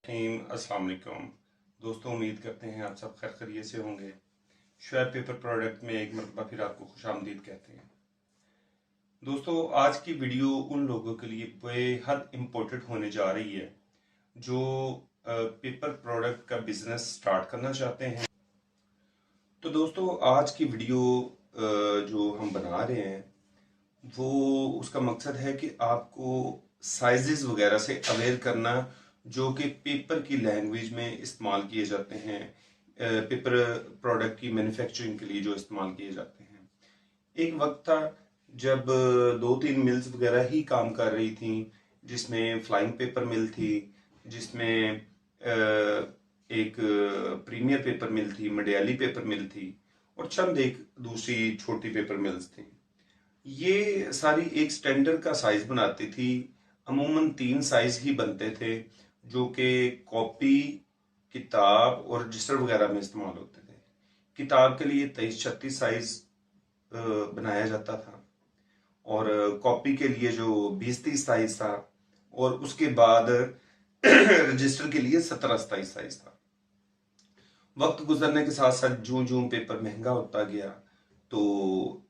अस्सलाम वालेकुम दोस्तों, उम्मीद करते हैं आप सब खैर खैरियत से होंगे। शुएब पेपर प्रोडक्ट में एक मरतबा फिर आपको खुशामदीद कहते हैं। दोस्तों, आज की वीडियो उन लोगों के लिए बेहद इम्पोर्टेंट होने जा रही है जो पेपर प्रोडक्ट का बिजनेस स्टार्ट करना चाहते हैं। तो दोस्तों, आज की वीडियो जो हम बना रहे हैं वो उसका मकसद है कि आपको साइजेस वगैरह से अवेयर करना जो कि पेपर की लैंग्वेज में इस्तेमाल किए जाते हैं, पेपर प्रोडक्ट की मैन्युफैक्चरिंग के लिए जो इस्तेमाल किए जाते हैं। एक वक्त था जब दो तीन मिल्स वगैरह ही काम कर रही थी, जिसमें फ्लाइंग पेपर मिल थी, जिसमें एक प्रीमियर पेपर मिल थी, मडियाली पेपर मिल थी और चंद एक दूसरी छोटी पेपर मिल्स थी। ये सारी एक स्टैंडर्ड का साइज बनाती थी। अमूमन 3 साइज ही बनते थे जो कि कॉपी, किताब और रजिस्टर वगैरह में इस्तेमाल होते थे। किताब के लिए 23-36 साइज बनाया जाता था और कॉपी के लिए जो 20-30 साइज था और उसके बाद रजिस्टर के लिए 17-27 साइज था। वक्त गुजरने के साथ साथ जूं जूं पेपर महंगा होता गया तो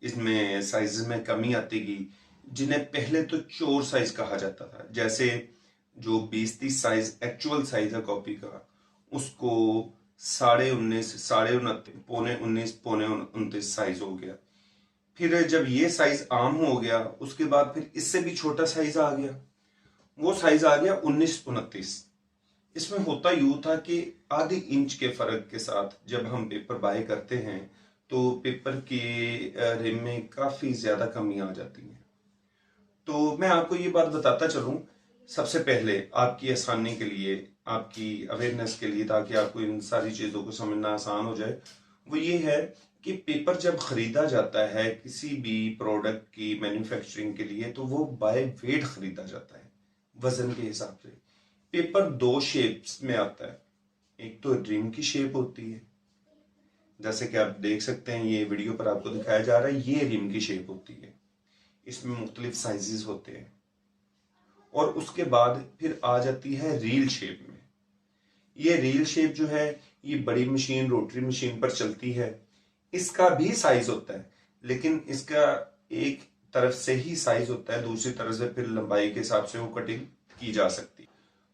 इसमें साइज में कमी आती गई, जिन्हें पहले तो चोर साइज कहा जाता था। जैसे जो 20-30 साइज एक्चुअल साइज है कॉपी का, उसको 19.5, 19.5, पौने 19, पौने 29 साइज हो गया। फिर जब ये साइज आम हो गया उसके बाद फिर इससे भी छोटा साइज आ गया, वो साइज आ गया 19-29। इसमें होता यूं था कि आधे इंच के फर्क के साथ जब हम पेपर बाय करते हैं तो पेपर के रिम में काफी ज्यादा कमी आ जाती है। तो मैं आपको ये बात बताता चलूं, सबसे पहले आपकी आसानी के लिए, आपकी अवेयरनेस के लिए, ताकि आपको इन सारी चीजों को समझना आसान हो जाए, वो ये है कि पेपर जब खरीदा जाता है किसी भी प्रोडक्ट की मैन्युफैक्चरिंग के लिए तो वो बाय वेट खरीदा जाता है, वजन के हिसाब से। पेपर 2 शेप्स में आता है। एक तो रिम की शेप होती है, जैसे कि आप देख सकते हैं ये वीडियो पर आपको दिखाया जा रहा है, ये रिम की शेप होती है। इसमें मुख्तलिफ साइजेस होते हैं और उसके बाद फिर आ जाती है रील शेप में। ये रील शेप जो है ये बड़ी मशीन, रोटरी मशीन पर चलती है। इसका भी साइज होता है, लेकिन इसका एक तरफ से ही साइज होता है, दूसरी तरफ से फिर लंबाई के हिसाब से वो कटिंग की जा सकती है।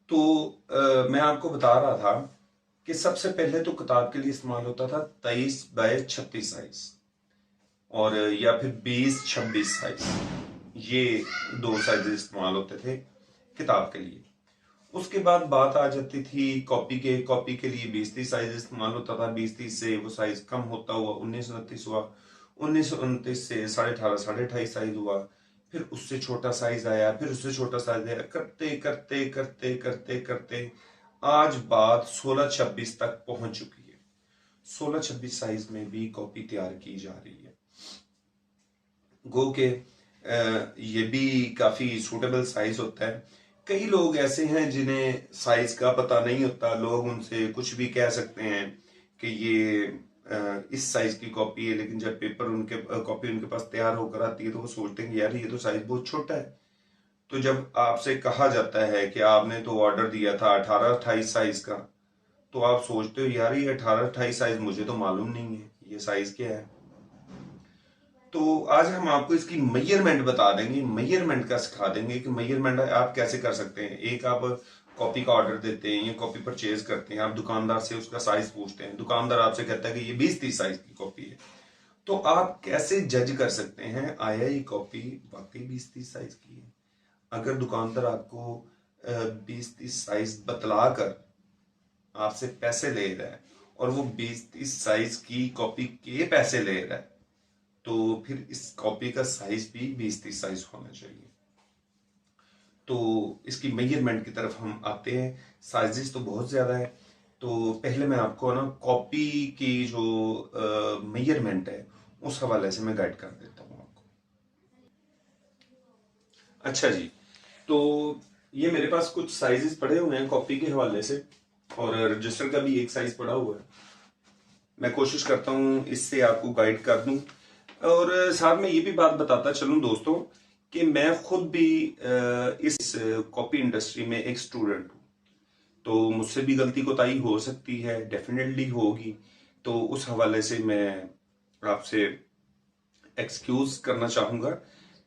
तो मैं आपको बता रहा था कि सबसे पहले तो किताब के लिए इस्तेमाल होता था 23x36 साइज और या फिर 20x26 साइज। ये 2 साइज इस्तेमाल होते थे किताब के लिए। उसके बाद बात आ जाती थी कॉपी के लिए 20-30 साइज इस्तेमाल होता था। 20-30 से वो साइज कम होता हुआ 19-29 हुआ, 19-29 से 18.5, 28.5 साइज हुआ, फिर उससे छोटा साइज आया, फिर उससे छोटा साइज आया, करते करते करते करते करते आज बात 16-26 तक पहुंच चुकी है। 16-26 साइज में भी कॉपी तैयार की जा रही है। गो के ये भी काफी सूटेबल साइज होता है। कई लोग ऐसे हैं जिन्हें साइज का पता नहीं होता, लोग उनसे कुछ भी कह सकते हैं कि ये इस साइज की कॉपी है, लेकिन जब पेपर कॉपी उनके पास तैयार होकर आती है तो वो सोचते हैं यार ये तो साइज बहुत छोटा है। तो जब आपसे कहा जाता है कि आपने तो ऑर्डर दिया था 18-28 साइज का, तो आप सोचते हो यार ये 18-28 साइज मुझे तो मालूम नहीं है ये साइज क्या है। तो आज हम आपको इसकी मेजरमेंट बता देंगे, मेजरमेंट का सिखा देंगे कि मेजरमेंट आप कैसे कर सकते हैं। एक आप कॉपी का ऑर्डर देते हैं या कॉपी परचेज करते हैं, आप दुकानदार से उसका साइज पूछते हैं, दुकानदार आपसे कहता है कि ये 20-30 साइज की कॉपी है। तो आप कैसे जज कर सकते हैं आया ये कॉपी वाकई 20-30 साइज की है? अगर दुकानदार आपको 20-30 साइज बतलाकर आपसे पैसे ले रहा है और वो 20-30 साइज की कॉपी के पैसे ले रहा है, तो फिर इस कॉपी का साइज भी 20-30 साइज होना चाहिए। तो इसकी मेजरमेंट की तरफ हम आते हैं। साइजेस तो बहुत ज्यादा है, तो पहले मैं आपको ना कॉपी की जो मेजरमेंट है उस हवाले से मैं गाइड कर देता हूँ आपको। अच्छा जी, तो ये मेरे पास कुछ साइजेस पड़े हुए हैं कॉपी के हवाले से और रजिस्टर का भी एक साइज पड़ा हुआ है। मैं कोशिश करता हूँ इससे आपको गाइड कर दूं और साथ में ये भी बात बताता चलूं दोस्तों कि मैं खुद भी इस कॉपी इंडस्ट्री में एक स्टूडेंट हूँ। तो मुझसे भी गलती कोताही हो सकती है, डेफिनेटली होगी। तो उस हवाले से मैं आपसे एक्सक्यूज करना चाहूंगा।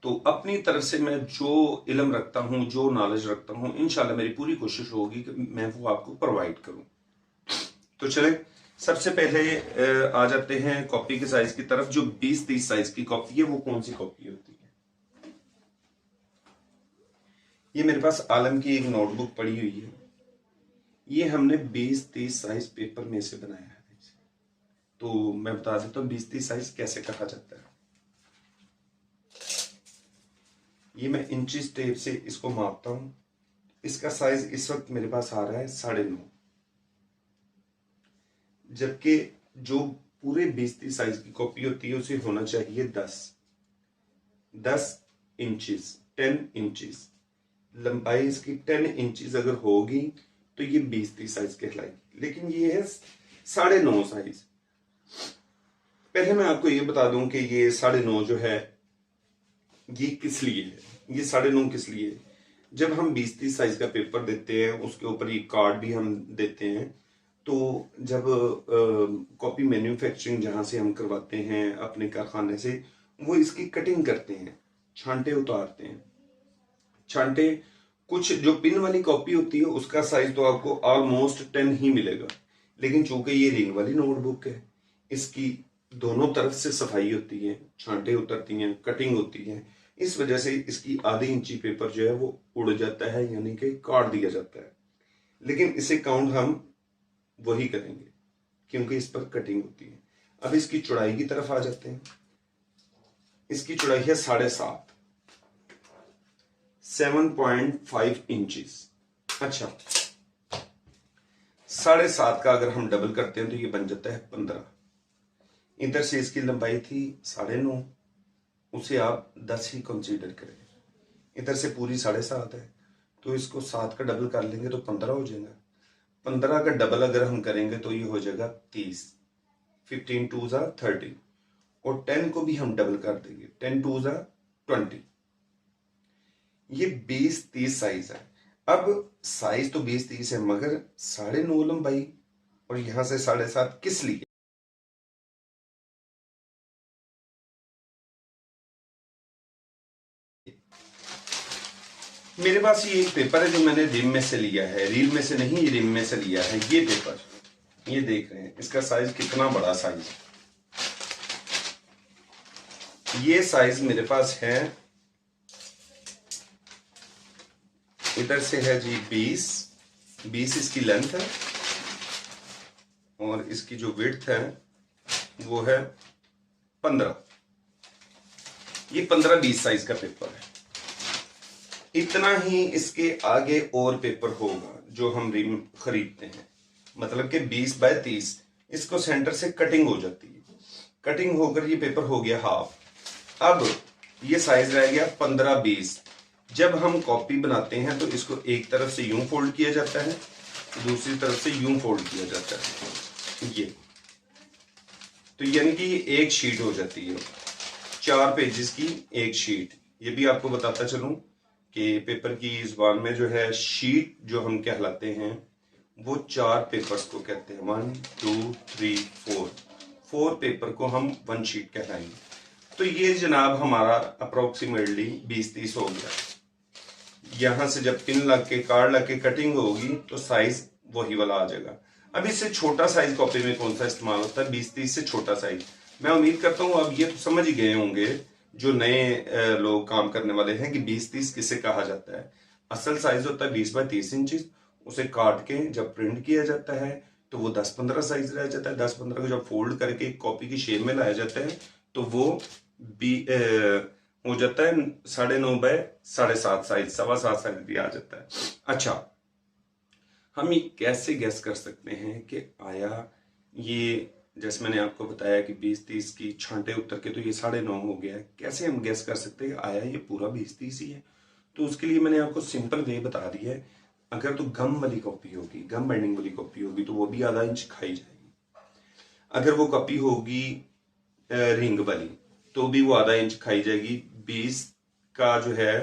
तो अपनी तरफ से मैं जो इल्म रखता हूं, जो नॉलेज रखता हूं, इंशाल्लाह मेरी पूरी कोशिश होगी कि मैं वो आपको प्रोवाइड करूं। तो चले सबसे पहले आ जाते हैं कॉपी के साइज की तरफ। जो 20-30 साइज की कॉपी है वो कौन सी कॉपी होती है? ये मेरे पास आलम की एक नोटबुक पड़ी हुई है। ये हमने 20-30 साइज पेपर में से बनाया है। तो मैं बता देता हूँ 20-30 साइज कैसे कहा जाता है। ये मैं इंचेस टेप से इसको मापता हूं। इसका साइज इस वक्त मेरे पास आ रहा है 9.5, जबकि जो पूरे 20-30 साइज की कॉपी होती है उसे होना चाहिए 10 इंचेस, 10 इंचेस। लंबाई इसकी 10 इंचेस अगर होगी तो ये 20-30 साइज कहलाएगी, लेकिन ये है 9.5 साइज। पहले मैं आपको ये बता दूं कि ये 9.5 जो है ये किस लिए है। ये 9.5 किस लिए है? जब हम 20-30 साइज का पेपर देते हैं, उसके ऊपर ये कार्ड भी हम देते हैं, तो जब कॉपी मैन्युफैक्चरिंग जहां से हम करवाते हैं अपने कारखाने से, वो इसकी कटिंग करते हैं, छांटे उतारते हैं। छांटे कुछ जो पिन वाली कॉपी होती है उसका साइज तो आपको ऑलमोस्ट 10 ही मिलेगा, लेकिन चूंकि ये रिंग वाली नोटबुक है, इसकी दोनों तरफ से सफाई होती है, छांटे उतरती हैं, कटिंग होती है, इस वजह से इसकी आधी इंची पेपर जो है वो उड़ जाता है, यानी कि काट दिया जाता है। लेकिन इसे काउंट हम वही करेंगे क्योंकि इस पर कटिंग होती है। अब इसकी चौड़ाई की तरफ आ जाते हैं। इसकी चौड़ाई है 7.5, 7.5 इंचेस। अच्छा, 7.5 का अगर हम डबल करते हैं तो ये बन जाता है 15। इधर से इसकी लंबाई थी 9.5, उसे आप 10 ही कंसीडर करें। इधर से पूरी 7.5 है, तो इसको 7 का डबल कर लेंगे तो 15 हो जाएगा। 15 का डबल अगर हम करेंगे तो ये हो जाएगा 30, 15 2 जा 30, और 10 को भी हम डबल कर देंगे, 10 2 जा 20। ये 20-30 साइज है। अब साइज तो 20-30 है, मगर 9.5 लंबाई और यहां से 7.5 किस लिए? मेरे पास ये एक पेपर है जो मैंने रिम में से लिया है, रील में से नहीं, रिम में से लिया है। ये पेपर, ये देख रहे हैं, इसका साइज कितना बड़ा साइज है। ये साइज मेरे पास है, इधर से है जी 20 इसकी लेंथ है, और इसकी जो विड्थ है वो है 15। ये 15-20 साइज का पेपर है। इतना ही इसके आगे और पेपर होगा जो हम रिम खरीदते हैं, मतलब कि 20 बाय 30। इसको सेंटर से कटिंग हो जाती है, कटिंग होकर ये पेपर हो गया हाफ। अब ये साइज रह गया 15-20। जब हम कॉपी बनाते हैं तो इसको एक तरफ से यूं फोल्ड किया जाता है, दूसरी तरफ से यूं फोल्ड किया जाता है, ये तो यानी कि ये एक शीट हो जाती है, 4 पेजेस की एक शीट। ये भी आपको बताता चलूं कि पेपर की जुबान में जो है शीट जो हम कहलाते हैं वो 4 पेपर्स को कहते हैं। 1 2 3 4 पेपर को हम 1 शीट कहलाएंगे। तो ये जनाब हमारा अप्रोक्सीमेटली 20-30 हो गया। यहां से जब पिन लग के कार्ड लग के कटिंग होगी तो साइज वही वाला आ जाएगा। अब इससे छोटा साइज कॉपी में कौन सा इस्तेमाल होता है? 20-30 से छोटा साइज। मैं उम्मीद करता हूं अब ये तो समझ ही गए होंगे जो नए लोग काम करने वाले हैं कि 20-30 किसे कहा जाता है। असल साइज होता है 20 बाय 30 इंचेस। उसे काट के जब प्रिंट किया जाता है तो वो 10-15 साइज रह जाता है। 10-15 को जब फोल्ड करके कॉपी की शेप में लाया जाता है तो वो हो जाता है 9.5 बाय 7.5 साइज, 7.25 साइज भी आ जाता है। अच्छा, हम ये कैसे गैस कर सकते हैं कि आया ये, जैसे मैंने आपको बताया कि 20-30 की छांटे उतर के तो ये 9.5 हो गया है, कैसे हम गैस कर सकते हैं आया ये पूरा 20-30 ही है? तो उसके लिए मैंने आपको सिंपल वे बता दी है। अगर तो गम वाली कॉपी होगी, गम बाइंडिंग वाली कॉपी होगी तो वो भी आधा इंच खाई जाएगी। अगर वो कॉपी होगी रिंग वाली तो भी वो आधा इंच खाई जाएगी। 20 का जो है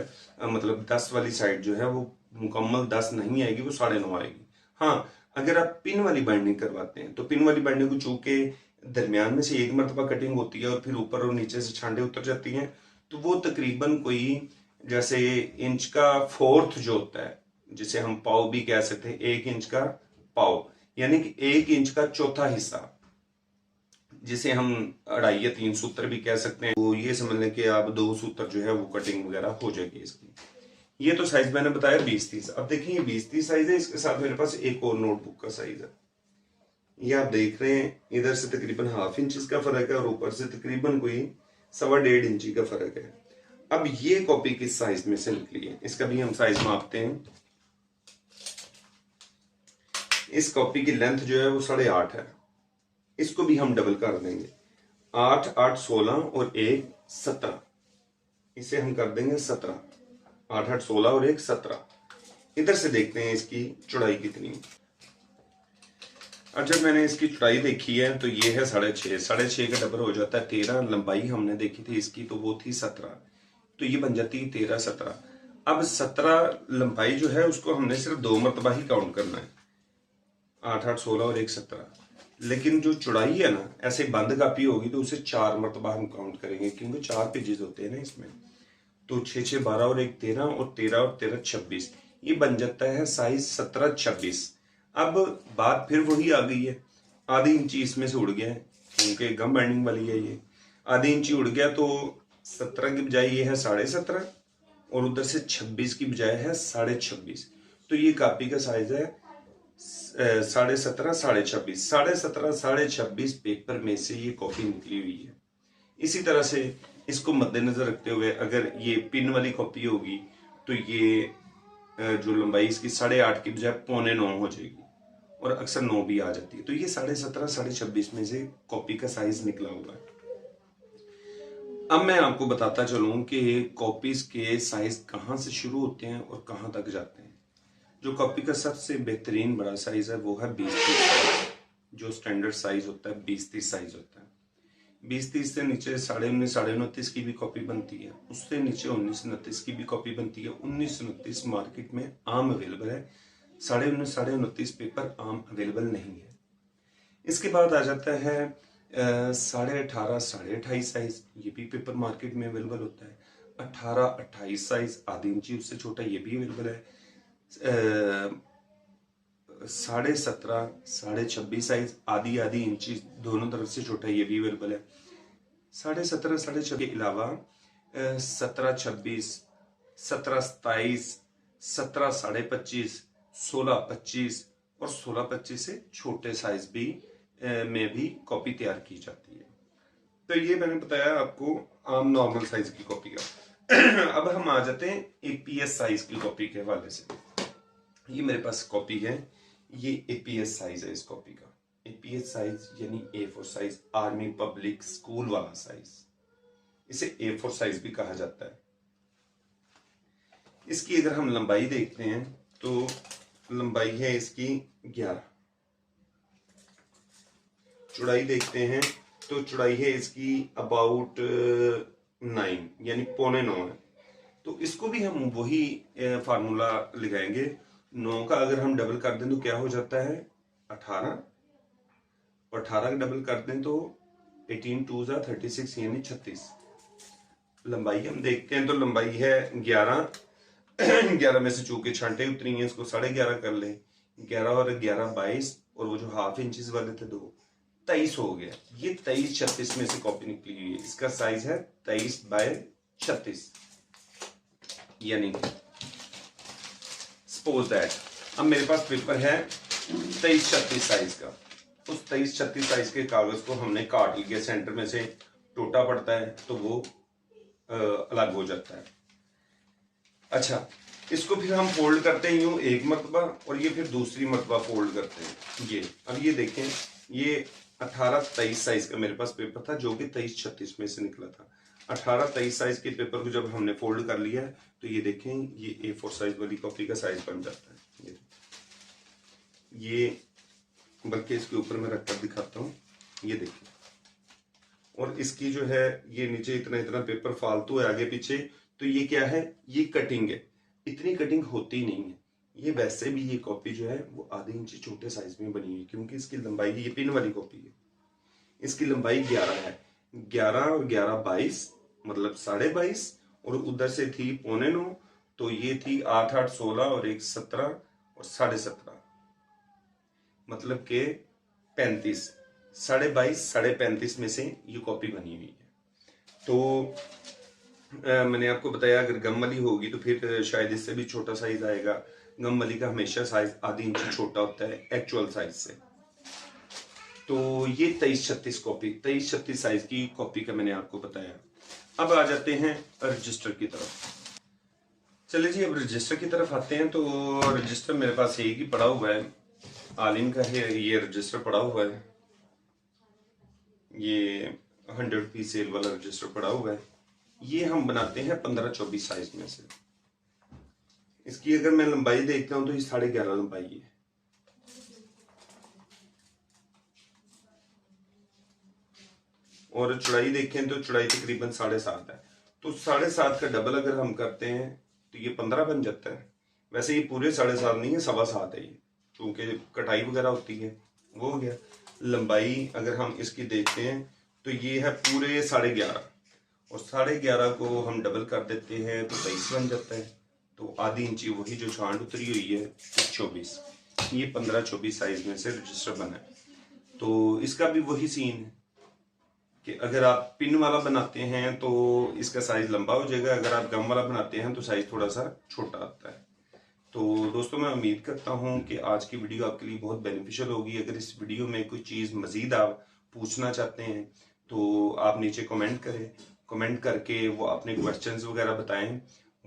मतलब 10 वाली साइड जो है वो मुकम्मल 10 नहीं आएगी, वो 9.5 आएगी। हाँ, अगर आप पिन वाली बाइंडिंग करवाते हैं तो पिन वाली बाइंडिंग को चूंकि दरमियान में से एक मरतबा कटिंग होती है और फिर ऊपर और नीचे से छांडे उतर जाती हैं, तो वो तकरीबन कोई जैसे इंच का फोर्थ जो होता है, जिसे हम पाव भी कह सकते हैं, 1 इंच का पाव, यानी कि 1 इंच का चौथा हिस्सा, जिसे हम 2.5 या 3 सूत्र भी कह सकते हैं। तो ये समझ लें कि आप 2 सूत्र जो है वो कटिंग वगैरह हो जाएगी इसकी। ये तो साइज मैंने बताया 20-30। अब देखिए ये 20-30 साइज है, इसके साथ मेरे पास एक और नोटबुक का साइज है। ये आप देख रहे हैं, इधर से तकरीबन 1/2 इंच का फर्क है और ऊपर से तकरीबन कोई 1.25 इंची का फर्क है। अब ये कॉपी किस साइज में से निकली है, इसका भी हम साइज मापते हैं। इस कॉपी की लेंथ जो है वो 8.5 है, इसको भी हम डबल कर देंगे। 8, 8, 16 और 1, 17, इसे हम कर देंगे 17। 8, 8, 16 और 1, 17। इधर से देखते हैं इसकी चौड़ाई कितनी है। अब जब मैंने इसकी चौड़ाई देखी है तो ये है 6.5, 6.5 का डबल हो जाता है 13। लंबाई हमने देखी थी इसकी तो वो थी 17, तो ये बन जाती है 13, 17। अब 17 लंबाई जो है उसको हमने सिर्फ 2 मरतबा ही काउंट करना है, 8, 8, 16 और 1, 17। लेकिन जो चौड़ाई है ना, ऐसे बंद कापी होगी तो उसे 4 मरतबा हम काउंट करेंगे, क्योंकि 4 पेजेस होते हैं ना इसमें। तो 6, 6, 12 और 1, 13 और 13 और 13, 26। ये बन जाता है साइज 17, 26। अब बात फिर वही आ गई है, आधी इंची इसमें से उड़ गया है, क्योंकि गम बाइंडिंग वाली है ये। आधी इंची उड़ गया तो 17 की बजाय ये है 17.5 और उधर से 26 की बजाय है 26.5। तो ये कापी का साइज है 17.5, 26.5, 17.5, 26.5 पेपर में से ये कॉपी निकली हुई है। इसी तरह से इसको मद्देनजर रखते हुए अगर ये पिन वाली कॉपी होगी तो ये जो लंबाई इसकी 8.5 की बजाय 8.25 हो जाएगी, और अक्सर 9 भी आ जाती है। तो ये 17.5, 26.5 में से कॉपी का साइज निकला हुआ है। अब मैं आपको बताता चलूं कि कॉपीज के साइज कहां से शुरू होते हैं और कहां तक जाते हैं। जो कॉपी का सबसे बेहतरीन बड़ा साइज है वो है 20-30 साइज, जो स्टैंडर्ड साइज होता है 20-30 साइज होता है। 20-30 से नीचे 19.5, 29.5 की भी कॉपी बनती है, उससे नीचे 19-29 की भी कॉपी बनती है। 19-29 मार्केट में आम अवेलेबल है, 19.5, 29.5 पेपर आम अवेलेबल नहीं है। इसके बाद आ जाता है 18.5, 28.5 साइज, ये भी पेपर मार्केट में अवेलेबल होता है। 18, 28 साइज, आधी इंची उससे छोटा, ये भी अवेलेबल है। 17.5, 26.5 साइज, आधी आधी इंची दोनों तरफ से छोटा, ये भी अवेलेबल है। 17.5, 26.5 के अलावा 17-26, 17-27, 17-25, 16-25 और 16-25 से छोटे साइज भी में भी कॉपी तैयार की जाती है। तो ये मैंने बताया आपको आम नॉर्मल साइज की कॉपी का। अब हम आ जाते हैं एपीएस साइज की कॉपी के हवाले से। ये मेरे पास कॉपी है, ये एपीएस साइज है इस कॉपी का। एपीएस साइज यानी A4 size, army public school वाला साइज, इसे A4 साइज भी कहा जाता है। इसकी अगर हम लंबाई देखते हैं तो लंबाई है इसकी 11। चौड़ाई देखते हैं तो चौड़ाई है इसकी अबाउट 9 यानी 8.25 है। तो इसको भी हम वही फार्मूला लगाएंगे। 9 का अगर हम डबल कर दें तो क्या हो जाता है 18, और 18 का डबल कर दें तो 18 2 36 यानी 36। लंबाई हम देखते हैं तो लंबाई है 11। 11 में से चूंकि छांटे उतरी हैं, इसको 11.5 कर ले, 11 और 11 22, और वो जो हाफ इंचेस वाले थे 2, 23 हो गया। ये 23-36 में से कॉपी निकली हुई है। इसका साइज है 23/36, यानी सपोज दैट अब मेरे पास पेपर है 23-36 साइज का। उस 23-36 साइज के कागज को हमने काट लिया, सेंटर में से टूटा पड़ता है तो वो अलग हो जाता है। अच्छा, इसको फिर हम फोल्ड करते हैं यूं एक मरतबा, और ये फिर दूसरी मरतबा फोल्ड करते हैं। ये अब ये देखें, ये 18-23 साइज का मेरे पास पेपर था जो कि 23-36 में से निकला था। 18-23 साइज के पेपर को जब हमने फोल्ड कर लिया है तो ये देखें, ये A4 साइज वाली कॉपी का साइज बन जाता है। ये बल्कि इसके ऊपर मैं रखकर दिखाता हूँ, ये देखिए। और इसकी जो है ये नीचे इतना इतना पेपर फालतू है आगे पीछे, तो ये क्या है, ये कटिंग है। इतनी कटिंग होती नहीं है, ये वैसे भी ये कॉपी जो है वो आधे इंच छोटे साइज में बनी हुई है, क्योंकि इसकी लंबाई, ये पिन वाली कॉपी है, इसकी लंबाई 11 है। 11 और 11 22, मतलब 22.5, और उधर से थी 8.25, तो ये थी 8 8 16 और एक 17 और 17.5, मतलब के 35, 22.5 35.5 में से ये कॉपी बनी हुई है। तो मैंने आपको बताया अगर गम वाली होगी तो फिर शायद इससे भी छोटा साइज आएगा। गम वाली का हमेशा साइज आधी इंच छोटा होता है एक्चुअल साइज से। तो ये 2336 कॉपी, 2336 साइज की कॉपी का मैंने आपको बताया। अब आ जाते हैं रजिस्टर की तरफ। चलिए जी, अब रजिस्टर की तरफ आते हैं। तो रजिस्टर मेरे पास एक ही पड़ा हुआ है, आलिम का है ये रजिस्टर पड़ा हुआ है। ये 100 पीस सेल वाला रजिस्टर पड़ा हुआ है। ये हम बनाते हैं 15-24 साइज में से। इसकी अगर मैं लंबाई देखता हूं तो ये 11.5 लंबाई है। और चौड़ाई देखें तो चौड़ाई तकरीबन 7.5 है। तो 7.5 का डबल अगर हम करते हैं तो ये 15 बन जाता है। वैसे ये पूरे 7.5 नहीं है, 7.25 है ये, क्योंकि कटाई वगैरह होती है, वो हो गया। लंबाई अगर हम इसकी देखते हैं तो ये है पूरे 11.5, और 11.5 को हम डबल कर देते हैं तो 23 बन जाता है। तो आधी इंची वही जो छांट उतरी हुई है 24, ये 15-24 साइज में से रजिस्टर बना है। तो इसका भी वही सीन है कि अगर आप पिन वाला बनाते हैं तो इसका साइज लंबा हो जाएगा, अगर आप गम वाला बनाते हैं तो साइज थोड़ा सा छोटा आता है। तो दोस्तों, मैं उम्मीद करता हूं कि आज की वीडियो आपके लिए बहुत बेनिफिशियल होगी। अगर इस वीडियो में कोई चीज़ मजीद आप पूछना चाहते हैं तो आप नीचे कमेंट करें, कमेंट करके वो अपने क्वेश्चंस वगैरह बताएं।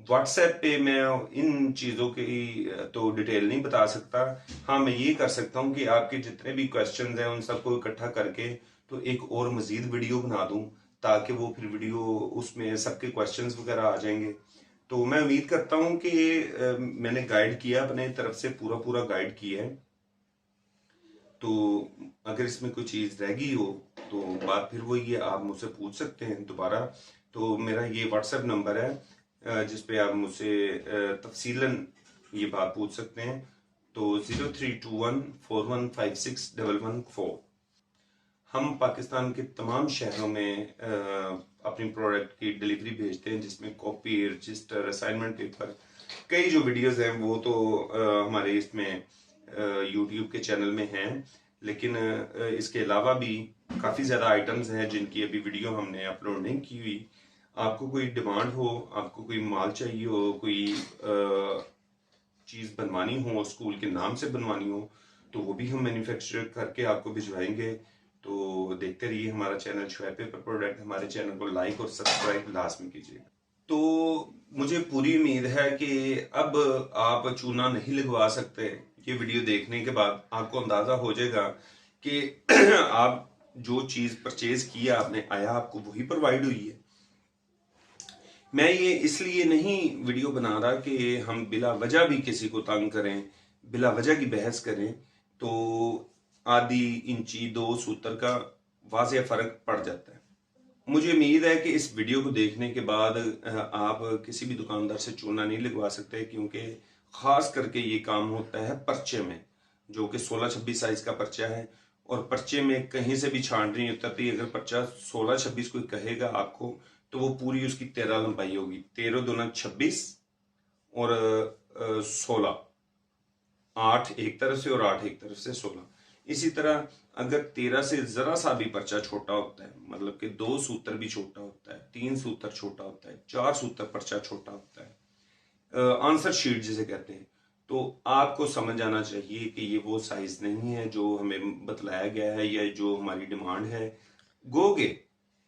व्हाट्सएप पे मैं इन चीज़ों की तो डिटेल नहीं बता सकता। हाँ, मैं ये कर सकता हूँ कि आपके जितने भी क्वेश्चंस हैं उन सबको इकट्ठा करके तो एक और मजीद वीडियो बना दूं, ताकि वो फिर वीडियो उसमें सबके क्वेश्चंस वगैरह आ जाएंगे। तो मैं उम्मीद करता हूं कि मैंने गाइड किया, अपने तरफ से पूरा पूरा गाइड किया है। तो अगर इसमें कोई चीज़ रह गई हो तो बात फिर वही है, आप मुझसे पूछ सकते हैं दोबारा। तो मेरा ये व्हाट्सएप नंबर है जिस पे आप मुझसे तफसीलन ये बात पूछ सकते हैं। तो 032141561114। हम पाकिस्तान के तमाम शहरों में अपनी प्रोडक्ट की डिलीवरी भेजते हैं, जिसमें कॉपी, रजिस्टर, असाइनमेंट पेपर, कई जो वीडियोस हैं वो तो हमारे इसमें यूट्यूब के चैनल में हैं। लेकिन इसके अलावा भी काफ़ी ज़्यादा आइटम्स हैं जिनकी अभी वीडियो हमने अपलोड नहीं की हुई। आपको कोई डिमांड हो, आपको कोई माल चाहिए हो, कोई चीज़ बनवानी हो, स्कूल के नाम से बनवानी हो, तो वो भी हम मैन्युफैक्चर करके आपको भिजवाएंगे। तो देखते रहिए हमारा चैनल शुएब पेपर प्रोडक्ट। हमारे चैनल को लाइक और सब्सक्राइब लाजमी कीजिएगा। तो मुझे पूरी उम्मीद है कि अब आप चूना नहीं लगवा सकते। ये वीडियो देखने के बाद आपको अंदाजा हो जाएगा कि आप जो चीज़ परचेज किया आपने, आया आपको वही प्रोवाइड हुई है। मैं ये इसलिए नहीं वीडियो बना रहा कि हम बिला वजह भी किसी को तंग करें, बिला वजह की बहस करें। तो आधी इंची 2 सूत्र का वाज़ेह फ़र्क पड़ जाता है। मुझे उम्मीद है कि इस वीडियो को देखने के बाद आप किसी भी दुकानदार से चूना नहीं लगवा सकते, क्योंकि ख़ास करके ये काम होता है पर्चे में, जो कि 16-26 साइज़ का पर्चा है। और पर्चे में कहीं से भी छांट नहीं उतरती। अगर पर्चा 16-26 कोई कहेगा आपको तो वो पूरी उसकी 13 लंबाई होगी। 13 दूना 26 और 16, 8 एक तरफ से और 8 एक तरफ से 16। इसी तरह अगर 13 से जरा सा भी पर्चा छोटा होता है, मतलब कि 2 सूत्र भी छोटा होता है, 3 सूत्र छोटा होता है, 4 सूत्र पर्चा छोटा होता है, आंसर शीट जिसे कहते हैं, तो आपको समझ आना चाहिए कि ये वो साइज नहीं है जो हमें बतलाया गया है या जो हमारी डिमांड है। गोगे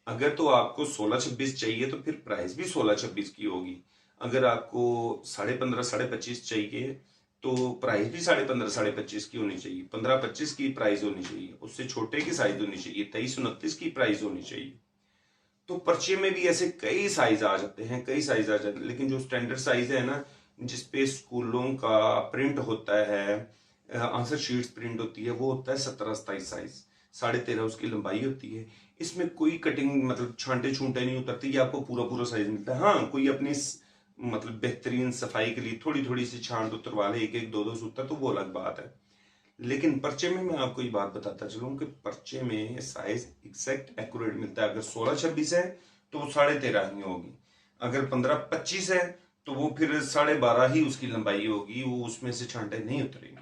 अगर तो आपको 16-26 चाहिए तो फिर प्राइस भी 16-26 की होगी। अगर आपको 15.5 25.5 चाहिए तो प्राइस भी 15.5 25.5 की होनी चाहिए। 15-25 की प्राइस होनी चाहिए, उससे छोटे की साइज होनी चाहिए, 23-29 की प्राइस होनी चाहिए। तो पर्चे में भी ऐसे कई साइज आ जाते हैं, कई साइज आ जाते हैं। लेकिन जो स्टैंडर्ड साइज है ना, जिसपे स्कूलों का प्रिंट होता है, आंसर शीट्स प्रिंट होती है, वो होता है 17-27 साइज, 13.5 उसकी लंबाई होती है। इसमें कोई कटिंग मतलब छांटे छूंटे नहीं उतरती, ये आपको पूरा पूरा साइज मिलता है। हाँ, कोई अपनी मतलब बेहतरीन सफाई के लिए थोड़ी थोड़ी सी छांट उतरवा ले, एक एक दो दो सूत्र, तो वो अलग बात है। लेकिन पर्चे में मैं आपको ये बात बताता चलूं कि पर्चे में साइज एग्जैक्ट एक्यूरेट मिलता है। अगर 16-26 है तो वो 13.5 ही होगी, अगर 15-25 है तो वो फिर 12.5 ही उसकी लंबाई होगी, वो उसमें से छांटे नहीं उतरेंगी।